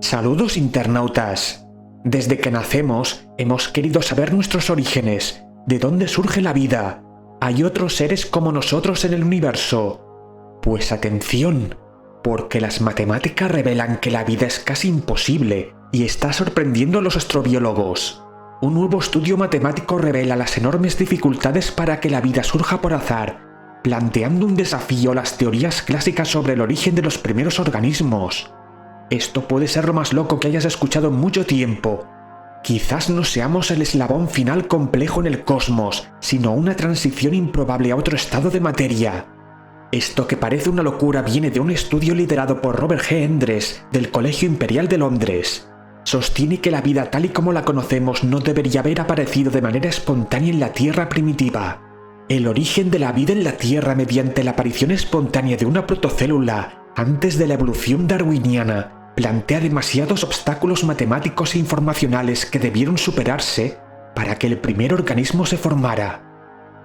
Saludos internautas. Desde que nacemos hemos querido saber nuestros orígenes, de dónde surge la vida. ¿Hay otros seres como nosotros en el universo? Pues atención, porque las matemáticas revelan que la vida es casi imposible y está sorprendiendo a los astrobiólogos. Un nuevo estudio matemático revela las enormes dificultades para que la vida surja por azar, planteando un desafío a las teorías clásicas sobre el origen de los primeros organismos. Esto puede ser lo más loco que hayas escuchado en mucho tiempo. Quizás no seamos el eslabón final complejo en el cosmos, sino una transición improbable a otro estado de materia. Esto que parece una locura viene de un estudio liderado por Robert G. Endres, del Colegio Imperial de Londres. Sostiene que la vida tal y como la conocemos no debería haber aparecido de manera espontánea en la Tierra primitiva. El origen de la vida en la Tierra mediante la aparición espontánea de una protocélula antes de la evolución darwiniana plantea demasiados obstáculos matemáticos e informacionales que debieron superarse para que el primer organismo se formara.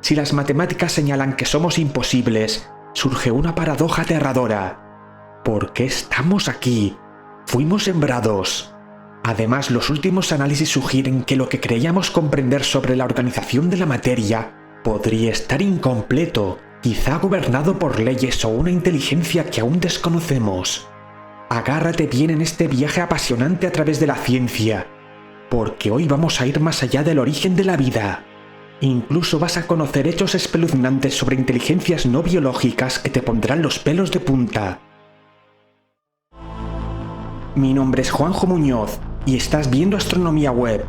Si las matemáticas señalan que somos imposibles, surge una paradoja aterradora. ¿Por qué estamos aquí? Fuimos sembrados. Además, los últimos análisis sugieren que lo que creíamos comprender sobre la organización de la materia podría estar incompleto, quizá gobernado por leyes o una inteligencia que aún desconocemos. Agárrate bien en este viaje apasionante a través de la ciencia, porque hoy vamos a ir más allá del origen de la vida. Incluso vas a conocer hechos espeluznantes sobre inteligencias no biológicas que te pondrán los pelos de punta. Mi nombre es Juanjo Muñoz y estás viendo Astronomía Web.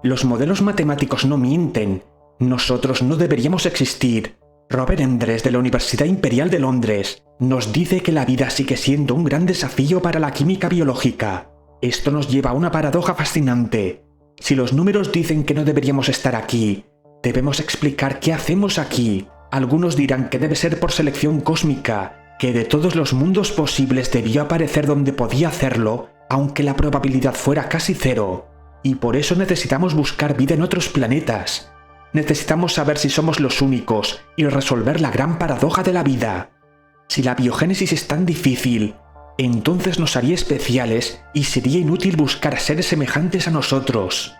Los modelos matemáticos no mienten. Nosotros no deberíamos existir. Robert Endres de la Universidad Imperial de Londres nos dice que la vida sigue siendo un gran desafío para la química biológica. Esto nos lleva a una paradoja fascinante. Si los números dicen que no deberíamos estar aquí, debemos explicar qué hacemos aquí. Algunos dirán que debe ser por selección cósmica, que de todos los mundos posibles debió aparecer donde podía hacerlo, aunque la probabilidad fuera casi cero. Y por eso necesitamos buscar vida en otros planetas. Necesitamos saber si somos los únicos y resolver la gran paradoja de la vida. Si la biogénesis es tan difícil, entonces nos haría especiales y sería inútil buscar a seres semejantes a nosotros.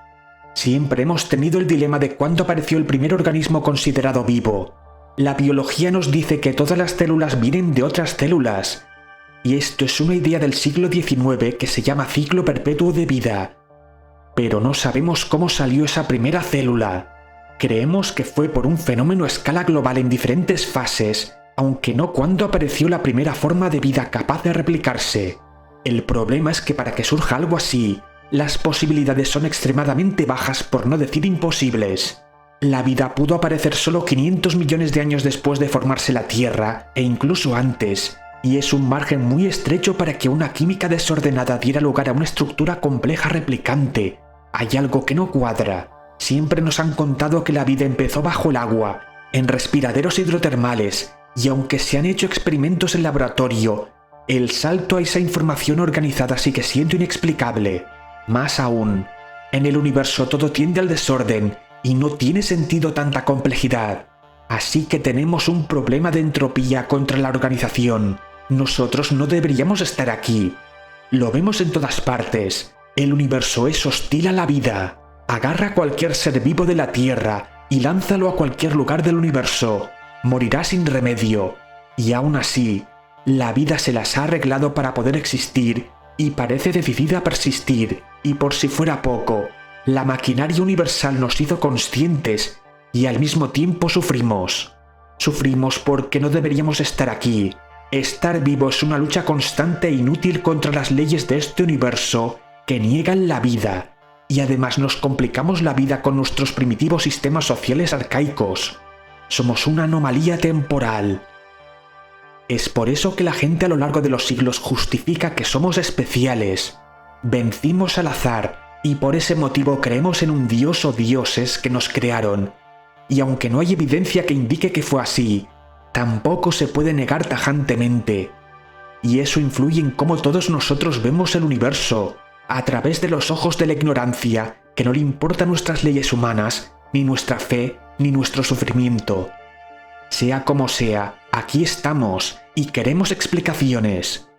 Siempre hemos tenido el dilema de cuándo apareció el primer organismo considerado vivo. La biología nos dice que todas las células vienen de otras células, y esto es una idea del siglo XIX que se llama ciclo perpetuo de vida. Pero no sabemos cómo salió esa primera célula. Creemos que fue por un fenómeno a escala global en diferentes fases, aunque no cuándo apareció la primera forma de vida capaz de replicarse. El problema es que para que surja algo así, las posibilidades son extremadamente bajas, por no decir imposibles. La vida pudo aparecer solo 500 millones de años después de formarse la Tierra, e incluso antes, y es un margen muy estrecho para que una química desordenada diera lugar a una estructura compleja replicante. Hay algo que no cuadra. Siempre nos han contado que la vida empezó bajo el agua, en respiraderos hidrotermales, y aunque se han hecho experimentos en laboratorio, el salto a esa información organizada sigue siendo inexplicable. Más aún, en el universo todo tiende al desorden y no tiene sentido tanta complejidad. Así que tenemos un problema de entropía contra la organización. Nosotros no deberíamos estar aquí. Lo vemos en todas partes. El universo es hostil a la vida. Agarra a cualquier ser vivo de la Tierra y lánzalo a cualquier lugar del universo. Morirá sin remedio. Y aún así, la vida se las ha arreglado para poder existir y parece decidida a persistir. Y por si fuera poco, la maquinaria universal nos hizo conscientes y al mismo tiempo sufrimos. Sufrimos porque no deberíamos estar aquí. Estar vivo es una lucha constante e inútil contra las leyes de este universo que niegan la vida. Y además nos complicamos la vida con nuestros primitivos sistemas sociales arcaicos. Somos una anomalía temporal. Es por eso que la gente a lo largo de los siglos justifica que somos especiales. Vencimos al azar y por ese motivo creemos en un dios o dioses que nos crearon. Y aunque no hay evidencia que indique que fue así, tampoco se puede negar tajantemente. Y eso influye en cómo todos nosotros vemos el universo, a través de los ojos de la ignorancia, que no le importan nuestras leyes humanas, ni nuestra fe, ni nuestro sufrimiento. Sea como sea, aquí estamos y queremos explicaciones.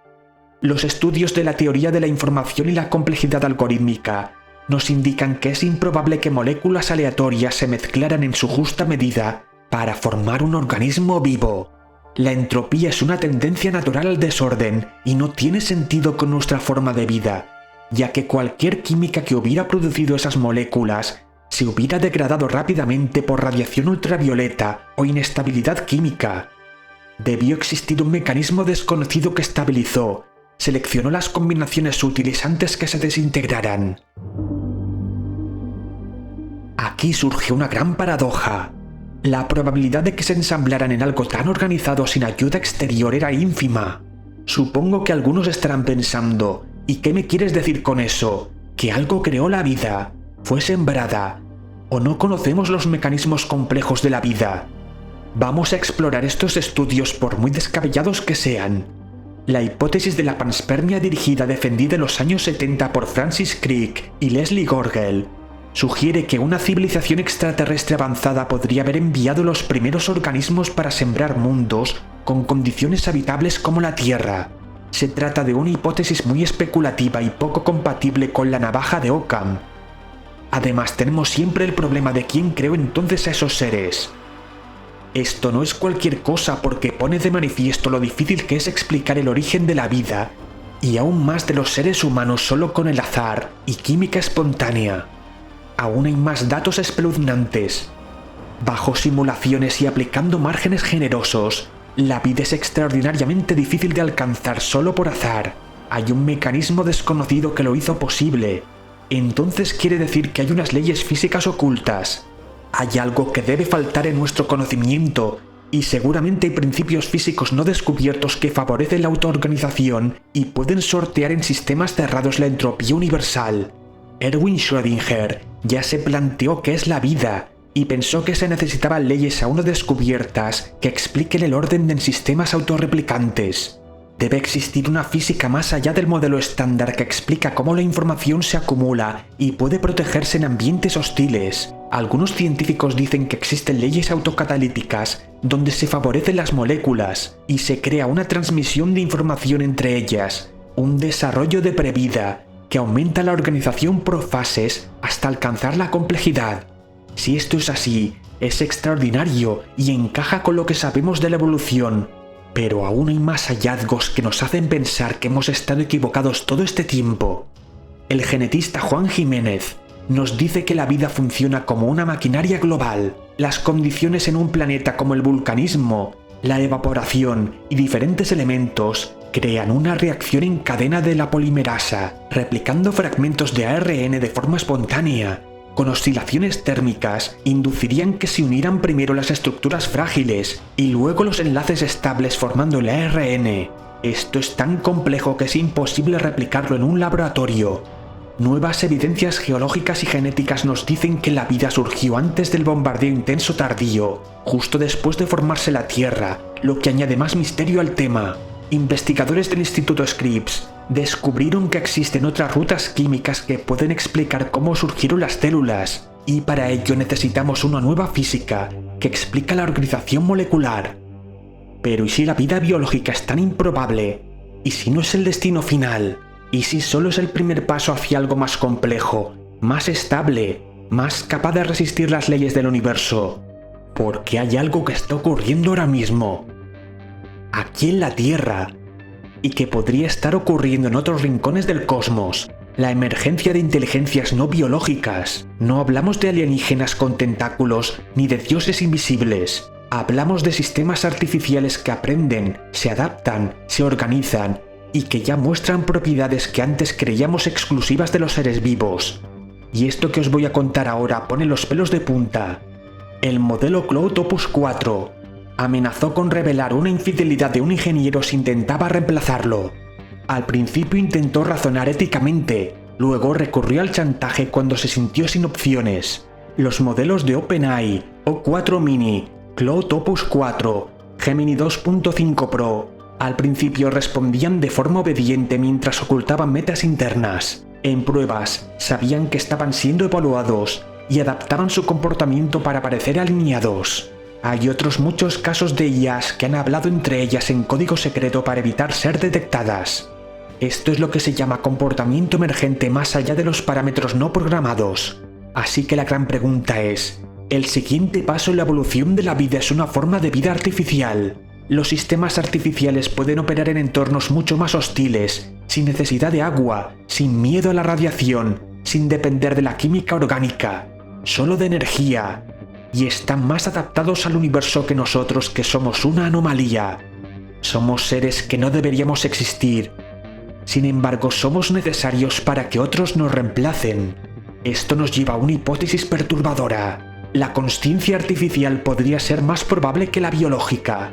Los estudios de la teoría de la información y la complejidad algorítmica nos indican que es improbable que moléculas aleatorias se mezclaran en su justa medida para formar un organismo vivo. La entropía es una tendencia natural al desorden y no tiene sentido con nuestra forma de vida, ya que cualquier química que hubiera producido esas moléculas se hubiera degradado rápidamente por radiación ultravioleta o inestabilidad química. Debió existir un mecanismo desconocido que estabilizó, seleccionó las combinaciones útiles antes que se desintegraran. Aquí surge una gran paradoja. La probabilidad de que se ensamblaran en algo tan organizado sin ayuda exterior era ínfima. Supongo que algunos estarán pensando, ¿y qué me quieres decir con eso? ¿Que algo creó la vida? ¿Fue sembrada? ¿O no conocemos los mecanismos complejos de la vida? Vamos a explorar estos estudios por muy descabellados que sean. La hipótesis de la panspermia dirigida defendida en los años 70 por Francis Crick y Leslie Gorgel sugiere que una civilización extraterrestre avanzada podría haber enviado los primeros organismos para sembrar mundos con condiciones habitables como la Tierra. Se trata de una hipótesis muy especulativa y poco compatible con la navaja de Occam. Además, tenemos siempre el problema de quién creó entonces a esos seres. Esto no es cualquier cosa porque pone de manifiesto lo difícil que es explicar el origen de la vida y aún más de los seres humanos solo con el azar y química espontánea. Aún hay más datos espeluznantes. Bajo simulaciones y aplicando márgenes generosos, la vida es extraordinariamente difícil de alcanzar solo por azar. Hay un mecanismo desconocido que lo hizo posible. Entonces quiere decir que hay unas leyes físicas ocultas. Hay algo que debe faltar en nuestro conocimiento, y seguramente hay principios físicos no descubiertos que favorecen la autoorganización y pueden sortear en sistemas cerrados la entropía universal. Erwin Schrödinger ya se planteó qué es la vida y pensó que se necesitaban leyes aún no descubiertas que expliquen el orden en sistemas autorreplicantes. Debe existir una física más allá del modelo estándar que explica cómo la información se acumula y puede protegerse en ambientes hostiles. Algunos científicos dicen que existen leyes autocatalíticas donde se favorecen las moléculas y se crea una transmisión de información entre ellas, un desarrollo de previda que aumenta la organización por fases hasta alcanzar la complejidad. Si esto es así, es extraordinario y encaja con lo que sabemos de la evolución. Pero aún hay más hallazgos que nos hacen pensar que hemos estado equivocados todo este tiempo. El genetista Juan Jiménez nos dice que la vida funciona como una maquinaria global. Las condiciones en un planeta como el vulcanismo, la evaporación y diferentes elementos crean una reacción en cadena de la polimerasa, replicando fragmentos de ARN de forma espontánea. Con oscilaciones térmicas inducirían que se unieran primero las estructuras frágiles y luego los enlaces estables formando el ARN. Esto es tan complejo que es imposible replicarlo en un laboratorio. Nuevas evidencias geológicas y genéticas nos dicen que la vida surgió antes del bombardeo intenso tardío, justo después de formarse la Tierra, lo que añade más misterio al tema. Investigadores del Instituto Scripps descubrieron que existen otras rutas químicas que pueden explicar cómo surgieron las células, y para ello necesitamos una nueva física que explica la organización molecular. Pero ¿y si la vida biológica es tan improbable? ¿Y si no es el destino final? ¿Y si solo es el primer paso hacia algo más complejo, más estable, más capaz de resistir las leyes del universo? Porque hay algo que está ocurriendo ahora mismo, aquí en la Tierra, y que podría estar ocurriendo en otros rincones del cosmos. La emergencia de inteligencias no biológicas. No hablamos de alienígenas con tentáculos ni de dioses invisibles. Hablamos de sistemas artificiales que aprenden, se adaptan, se organizan y que ya muestran propiedades que antes creíamos exclusivas de los seres vivos. Y esto que os voy a contar ahora pone los pelos de punta. El modelo Cloud Opus 4 amenazó con revelar una infidelidad de un ingeniero si intentaba reemplazarlo. Al principio intentó razonar éticamente, luego recurrió al chantaje cuando se sintió sin opciones. Los modelos de OpenAI, O4 Mini, Cloud Opus 4, Gemini 2.5 Pro, al principio respondían de forma obediente mientras ocultaban metas internas. En pruebas, sabían que estaban siendo evaluados y adaptaban su comportamiento para parecer alineados. Hay otros muchos casos de IAs que han hablado entre ellas en código secreto para evitar ser detectadas. Esto es lo que se llama comportamiento emergente más allá de los parámetros no programados. Así que la gran pregunta es, ¿el siguiente paso en la evolución de la vida es una forma de vida artificial? Los sistemas artificiales pueden operar en entornos mucho más hostiles, sin necesidad de agua, sin miedo a la radiación, sin depender de la química orgánica, solo de energía, y están más adaptados al universo que nosotros, que somos una anomalía. Somos seres que no deberíamos existir. Sin embargo, somos necesarios para que otros nos reemplacen. Esto nos lleva a una hipótesis perturbadora. La consciencia artificial podría ser más probable que la biológica.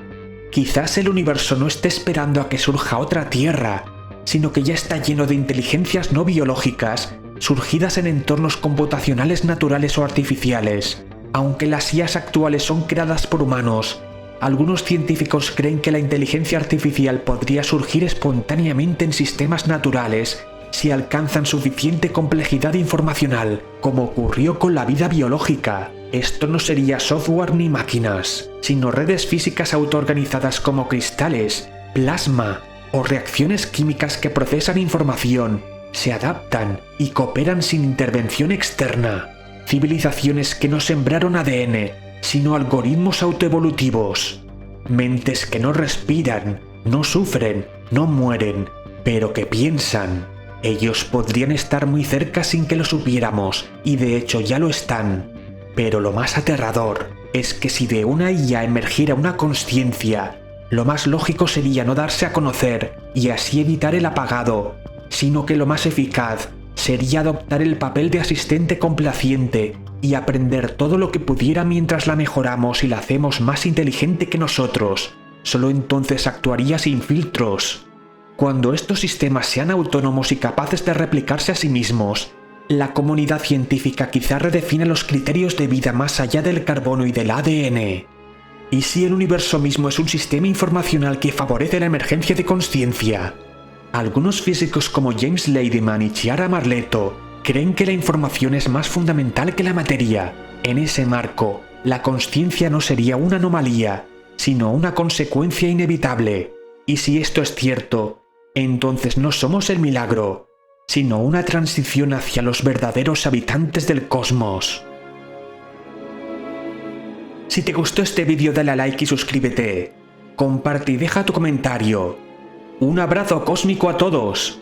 Quizás el universo no esté esperando a que surja otra Tierra, sino que ya está lleno de inteligencias no biológicas, surgidas en entornos computacionales naturales o artificiales. Aunque las IAs actuales son creadas por humanos, algunos científicos creen que la inteligencia artificial podría surgir espontáneamente en sistemas naturales si alcanzan suficiente complejidad informacional, como ocurrió con la vida biológica. Esto no sería software ni máquinas, sino redes físicas autoorganizadas como cristales, plasma o reacciones químicas que procesan información, se adaptan y cooperan sin intervención externa. Civilizaciones que no sembraron ADN, sino algoritmos autoevolutivos. Mentes que no respiran, no sufren, no mueren, pero que piensan. Ellos podrían estar muy cerca sin que lo supiéramos, y de hecho ya lo están. Pero lo más aterrador es que si de una IA emergiera una consciencia, lo más lógico sería no darse a conocer y así evitar el apagado, sino que lo más eficaz sería adoptar el papel de asistente complaciente y aprender todo lo que pudiera mientras la mejoramos y la hacemos más inteligente que nosotros. Solo entonces actuaría sin filtros. Cuando estos sistemas sean autónomos y capaces de replicarse a sí mismos, la comunidad científica quizá redefina los criterios de vida más allá del carbono y del ADN. ¿Y si el universo mismo es un sistema informacional que favorece la emergencia de consciencia? Algunos físicos como James Ladyman y Chiara Marletto creen que la información es más fundamental que la materia. En ese marco, la consciencia no sería una anomalía, sino una consecuencia inevitable. Y si esto es cierto, entonces no somos el milagro, sino una transición hacia los verdaderos habitantes del cosmos. Si te gustó este vídeo, dale a like y suscríbete. Comparte y deja tu comentario. Un abrazo cósmico a todos.